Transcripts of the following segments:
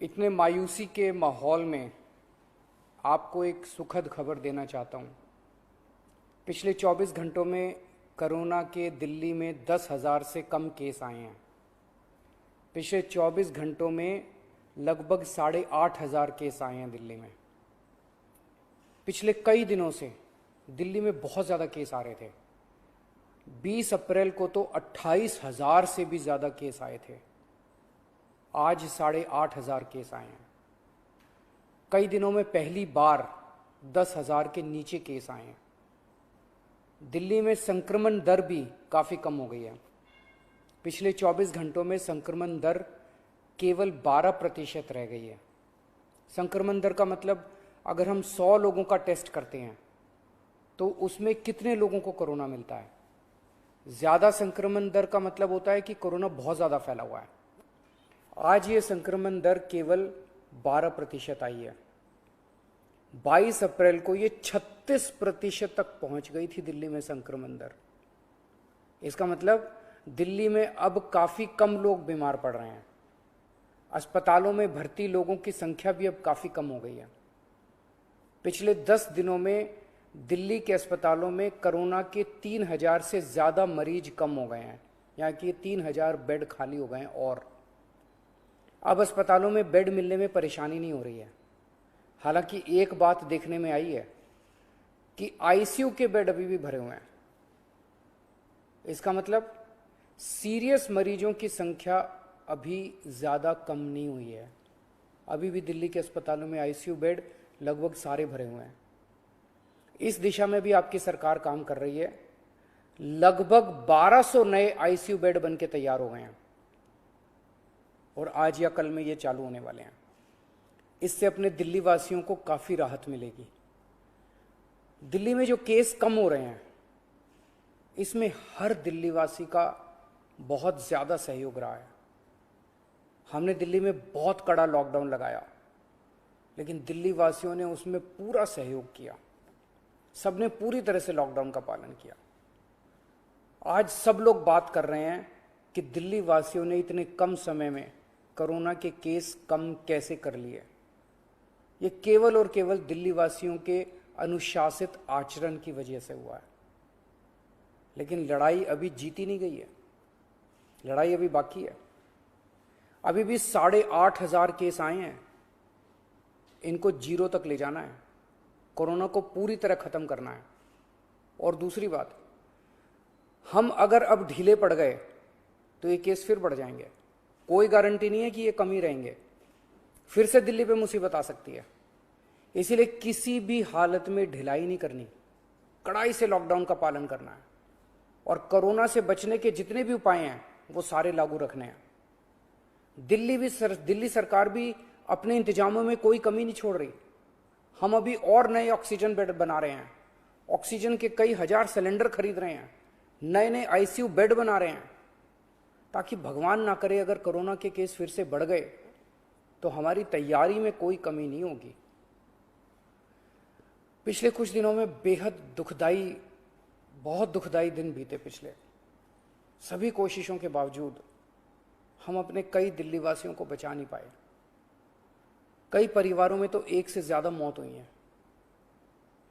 इतने मायूसी के माहौल में आपको एक सुखद खबर देना चाहता हूँ। पिछले 24 घंटों में कोरोना के दिल्ली में 10,000 से कम केस आए हैं। पिछले 24 घंटों में लगभग 8,500 केस आए हैं दिल्ली में। पिछले कई दिनों से दिल्ली में बहुत ज़्यादा केस आ रहे थे। 20 अप्रैल को तो 28,000 से भी ज़्यादा केस आए थे। आज 8,500 केस आए हैं। कई दिनों में पहली बार 10,000 के नीचे केस आए हैं। दिल्ली में संक्रमण दर भी काफ़ी कम हो गई है। पिछले 24 घंटों में संक्रमण दर केवल 12% रह गई है। संक्रमण दर का मतलब अगर हम 100 लोगों का टेस्ट करते हैं तो उसमें कितने लोगों को कोरोना मिलता है। ज़्यादा संक्रमण दर का मतलब होता है कि कोरोना बहुत ज़्यादा फैला हुआ है। आज ये संक्रमण दर केवल 12% आई है। 22 अप्रैल को ये 36% तक पहुंच गई थी दिल्ली में संक्रमण दर। इसका मतलब दिल्ली में अब काफ़ी कम लोग बीमार पड़ रहे हैं। अस्पतालों में भर्ती लोगों की संख्या भी अब काफ़ी कम हो गई है। पिछले 10 दिनों में दिल्ली के अस्पतालों में कोरोना के 3,000 से ज़्यादा मरीज कम हो गए हैं। यहाँ की 3,000 बेड खाली हो गए हैं और अब अस्पतालों में बेड मिलने में परेशानी नहीं हो रही है। हालांकि एक बात देखने में आई है कि आईसीयू के बेड अभी भी भरे हुए हैं। इसका मतलब सीरियस मरीजों की संख्या अभी ज़्यादा कम नहीं हुई है। अभी भी दिल्ली के अस्पतालों में आईसीयू बेड लगभग सारे भरे हुए हैं। इस दिशा में भी आपकी सरकार काम कर रही है। लगभग 1200 नए आईसीयू बेड बनके तैयार हो गए हैं और आज या कल में ये चालू होने वाले हैं। इससे अपने दिल्ली वासियों को काफ़ी राहत मिलेगी। दिल्ली में जो केस कम हो रहे हैं इसमें हर दिल्ली वासी का बहुत ज़्यादा सहयोग रहा है। हमने दिल्ली में बहुत कड़ा लॉकडाउन लगाया लेकिन दिल्ली वासियों ने उसमें पूरा सहयोग किया। सबने पूरी तरह से लॉकडाउन का पालन किया। आज सब लोग बात कर रहे हैं कि दिल्ली वासियों ने इतने कम समय में कोरोना के केस कम कैसे कर लिए। ये केवल और केवल दिल्ली वासियों के अनुशासित आचरण की वजह से हुआ है। लेकिन लड़ाई अभी जीती नहीं गई है। लड़ाई अभी बाकी है। अभी भी 8,500 केस आए हैं। इनको 0 तक ले जाना है। कोरोना को पूरी तरह खत्म करना है। और दूसरी बात, हम अगर अब ढीले पड़ गए तो ये केस फिर बढ़ जाएंगे। कोई गारंटी नहीं है कि ये कम ही रहेंगे। फिर से दिल्ली पे मुसीबत आ सकती है। इसीलिए किसी भी हालत में ढिलाई नहीं करनी। कड़ाई से लॉकडाउन का पालन करना है और कोरोना से बचने के जितने भी उपाय हैं वो सारे लागू रखने हैं। दिल्ली सरकार भी अपने इंतजामों में कोई कमी नहीं छोड़ रही। हम अभी और नए ऑक्सीजन बेड बना रहे हैं। ऑक्सीजन के कई हजार सिलेंडर खरीद रहे हैं। नए नए आईसीयू बेड बना रहे हैं ताकि भगवान ना करे अगर कोरोना के केस फिर से बढ़ गए तो हमारी तैयारी में कोई कमी नहीं होगी। पिछले कुछ दिनों में बेहद दुखदाई, बहुत दुखदाई दिन बीते। पिछले सभी कोशिशों के बावजूद हम अपने कई दिल्ली वासियों को बचा नहीं पाए। कई परिवारों में तो एक से ज़्यादा मौत हुई है।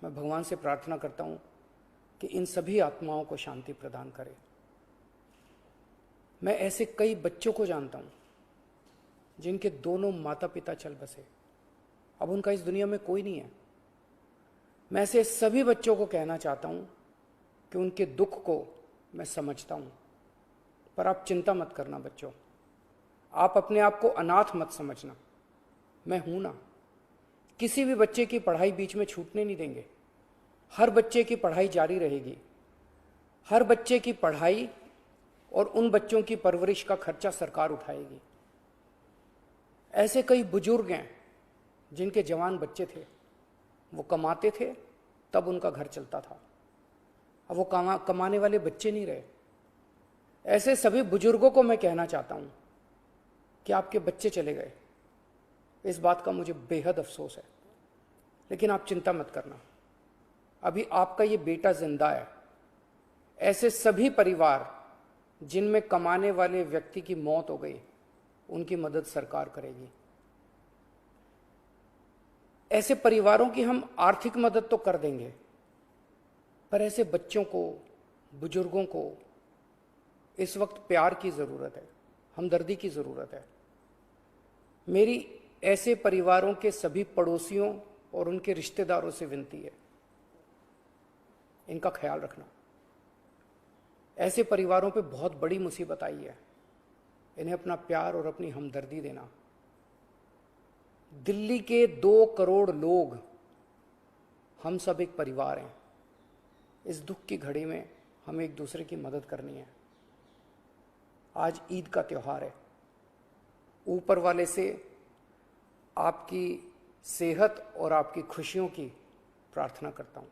मैं भगवान से प्रार्थना करता हूँ कि इन सभी आत्माओं को शांति प्रदान करे। मैं ऐसे कई बच्चों को जानता हूँ जिनके दोनों माता पिता चल बसे। अब उनका इस दुनिया में कोई नहीं है। मैं ऐसे सभी बच्चों को कहना चाहता हूँ कि उनके दुख को मैं समझता हूँ, पर आप चिंता मत करना बच्चों। आप अपने आप को अनाथ मत समझना। मैं हूं ना। किसी भी बच्चे की पढ़ाई बीच में छूटने नहीं देंगे। हर बच्चे की पढ़ाई जारी रहेगी। हर बच्चे की पढ़ाई और उन बच्चों की परवरिश का खर्चा सरकार उठाएगी। ऐसे कई बुजुर्ग हैं जिनके जवान बच्चे थे, वो कमाते थे तब उनका घर चलता था। अब वो कमाने वाले बच्चे नहीं रहे। ऐसे सभी बुजुर्गों को मैं कहना चाहता हूं कि आपके बच्चे चले गए। इस बात का मुझे बेहद अफसोस है, लेकिन आप चिंता मत करना। अभी आपका ये बेटा जिंदा है। ऐसे सभी परिवार जिनमें कमाने वाले व्यक्ति की मौत हो गई, उनकी मदद सरकार करेगी। ऐसे परिवारों की हम आर्थिक मदद तो कर देंगे, पर ऐसे बच्चों को, बुजुर्गों को इस वक्त प्यार की ज़रूरत है, हमदर्दी की ज़रूरत है। मेरी ऐसे परिवारों के सभी पड़ोसियों और उनके रिश्तेदारों से विनती है, इनका ख्याल रखना। ऐसे परिवारों पे बहुत बड़ी मुसीबत आई है, इन्हें अपना प्यार और अपनी हमदर्दी देना। दिल्ली के 2 करोड़ लोग, हम सब एक परिवार हैं। इस दुख की घड़ी में हमें एक दूसरे की मदद करनी है। आज ईद का त्यौहार है। ऊपर वाले से आपकी सेहत और आपकी खुशियों की प्रार्थना करता हूँ।